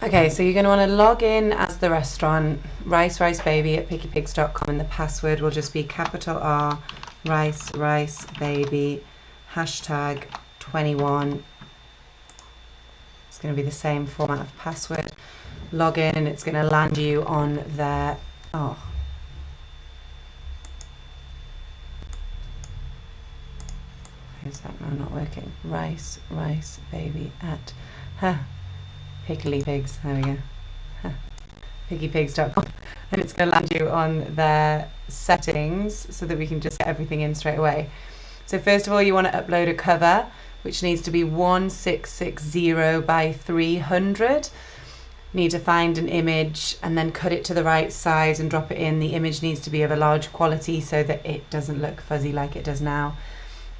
Okay, so you're going to want to log in as the restaurant, ricebaby at pickypigs.com, and the password will just be capital R, ricebaby, hashtag 21. It's going to be the same format of password. Log in and it's going to land you on their, oh. Is that now not working? Ricebaby at, Pickly Pigs, there we go. Pickypigs.com, and it's going to land you on their settings so that we can just get everything in straight away. So first of all, you want to upload a cover, which needs to be 1660 by 300. Need to find an image and then cut it to the right size and drop it in. The image needs to be of a large quality so that it doesn't look fuzzy like it does now.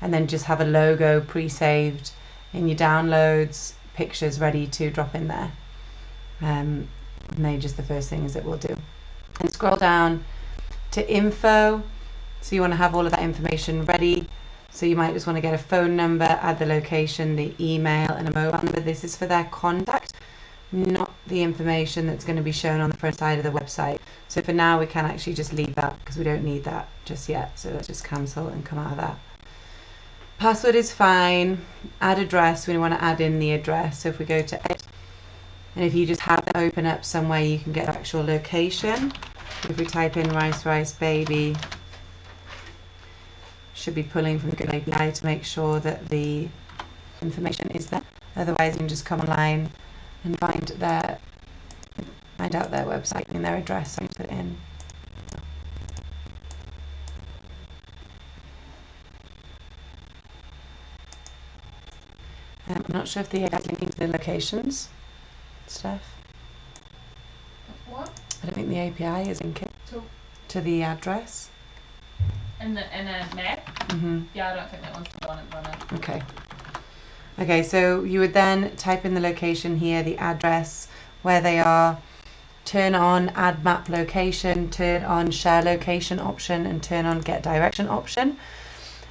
And then just have a logo pre-saved in your downloads, pictures ready to drop in there. And they're just the first things that we'll do. And scroll down to info. So you want to have all of that information ready. So you might just want to get a phone number, add the location, the email, and a mobile number. This is for their contact, not the information that's going to be shown on the front side of the website. So for now, we can actually just leave that because we don't need that just yet. So let's just cancel and come out of that. Password is fine. Add address, we want to add in the address. So if we go to edit, and if you just have that open up somewhere you can get the actual location. If we type in ricebaby, should be pulling from the Google API to make sure that the information is there. Otherwise you can just come online and find out their website and their address. So I can put it in. I'm not sure if the API is linking to the locations. Steph? What? I don't think the API is linking to the address. In a map? Mm-hmm. Yeah, I don't think that one's the one at the moment. Okay. Okay, so you would then type in the location here, the address, where they are, turn on add map location, turn on share location option, and turn on get direction option.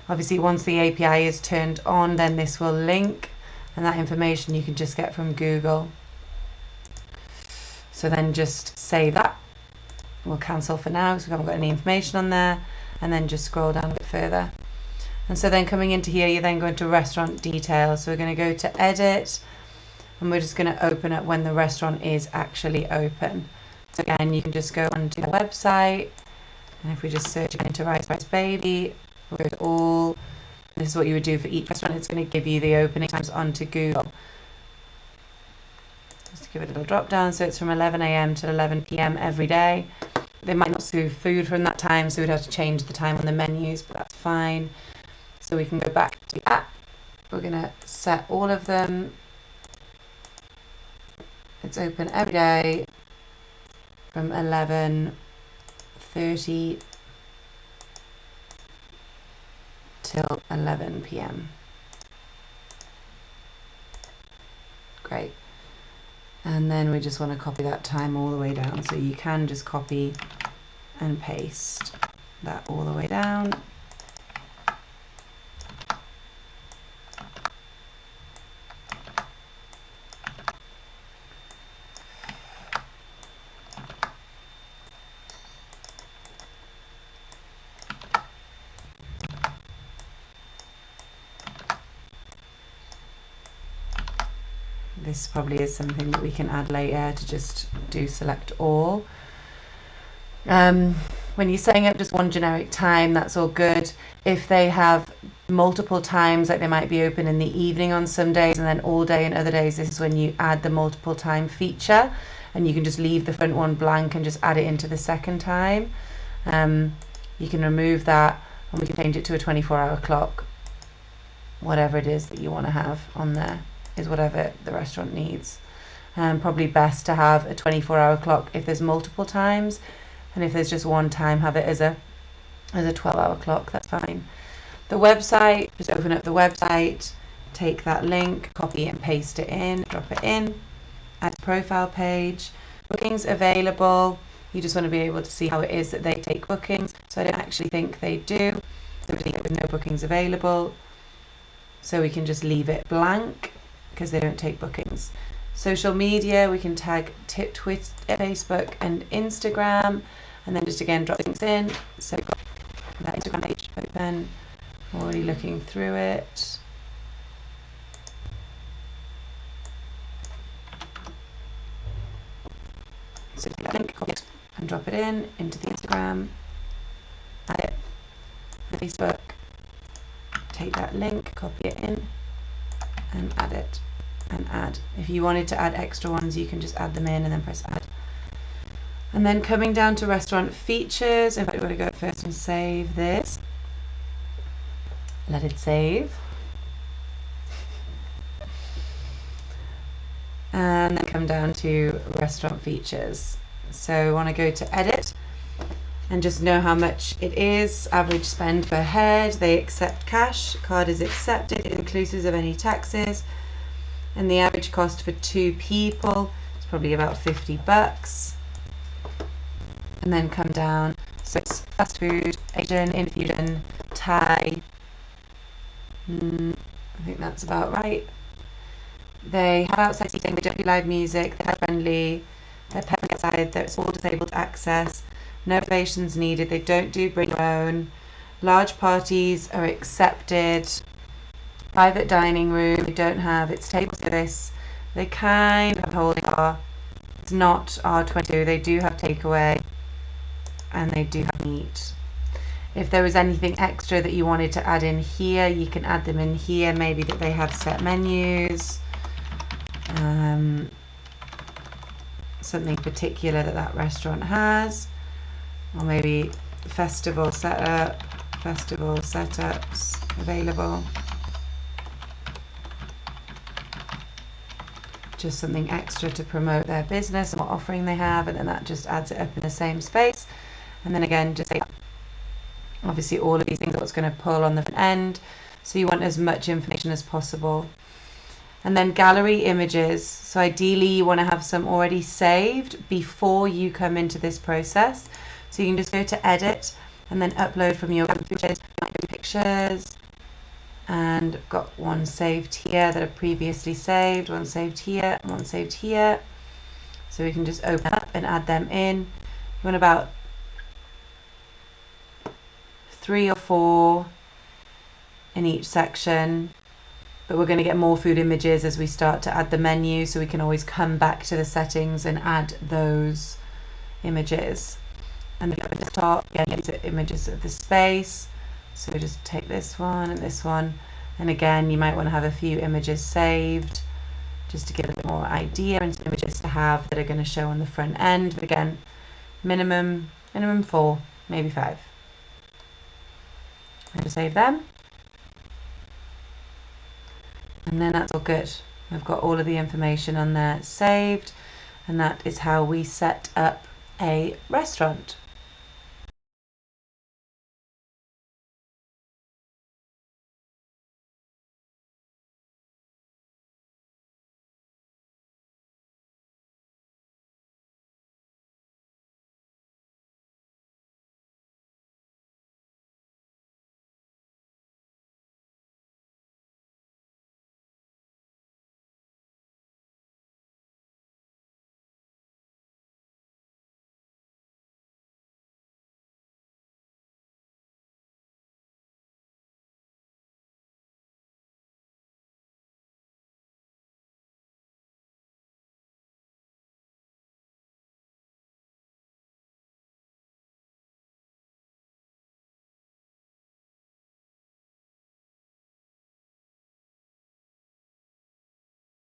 Obviously, once the API is turned on, then this will link, and that information you can just get from Google. So then just save that. We'll cancel for now because we haven't got any information on there, and then just scroll down a bit further. And so then coming into here, you're then going to restaurant details. So we're going to go to edit, and we're just going to open up when the restaurant is actually open. So again, you can just go onto the website, and if we just search into ricebaby, we'll go to all. This is what you would do for each restaurant. It's going to give you the opening times onto Google. Just to give it a little drop down. So it's from 11 AM to 11 PM every day. They might not serve food from that time, so we'd have to change the time on the menus, but that's fine. So we can go back to the app. We're going to set all of them. It's open every day from 11:30 till 11 PM. Great. And then we just want to copy that time all the way down. So you can just copy and paste that all the way down. This probably is something that we can add later to just do select all. When you're setting up just one generic time, that's all good. If they have multiple times, like they might be open in the evening on some days and then all day in other days, this is when you add the multiple time feature, and you can just leave the front one blank and just add it into the second time. You can remove that, and we can change it to a 24-hour clock. Whatever it is that you want to have on there is whatever the restaurant needs. Probably best to have a 24-hour clock if there's multiple times, and if there's just one time, have it as a 12-hour clock. That's fine. The website, just open up the website, take that link, copy and paste it in, drop it in, add profile page, bookings available. You just want to be able to see how it is that they take bookings. So I don't actually think they do. So we leave it with no bookings available. So we can just leave it blank because they don't take bookings. Social media, we can tag Twitter, Facebook and Instagram, and then just again drop things in. So we've got that Instagram page open, already looking through it. So take that link, copy it and drop it into the Instagram, add it to the Facebook, take that link, copy it in and add it. And add. If you wanted to add extra ones, you can just add them in and then press add. And then coming down to restaurant features, in fact we're going to go first and save this. Let it save. And then come down to restaurant features. So we want to go to edit and just know how much it is. Average spend per head. They accept cash. Card is accepted, inclusive of any taxes. And the average cost for 2 people is probably about $50. And then come down, so it's fast food, Asian, infusion, Thai. I think that's about right. They have outside seating, they don't do live music, they're friendly, they're pet friendly outside, it's all disabled access, no reservations needed, they don't do bring your own. Large parties are accepted. Private dining room, they don't have, it's table service, they kind of have holding bar, it's not R22, they do have takeaway, and they do have meat. If there was anything extra that you wanted to add in here, you can add them in here, maybe that they have set menus, something particular that that restaurant has, or maybe festival setups available. Just something extra to promote their business and what offering they have, and then that just adds it up in the same space. And then again, just say, obviously all of these things are what's going to pull on the front end, so you want as much information as possible. And then gallery images, so ideally you want to have some already saved before you come into this process, so you can just go to edit and then upload from your pictures. And I've got one saved here that are previously saved, one saved here, and one saved here. So we can just open up and add them in. You want about 3 or 4 in each section, but we're going to get more food images as we start to add the menu, so we can always come back to the settings and add those images. And then at the top, again, these are images of the space. So just take this one and this one, and again you might want to have a few images saved just to give a bit more idea and some images to have that are going to show on the front end. But again, minimum 4, maybe 5. I'm going to save them, and then that's all good. I've got all of the information on there saved, and that is how we set up a restaurant.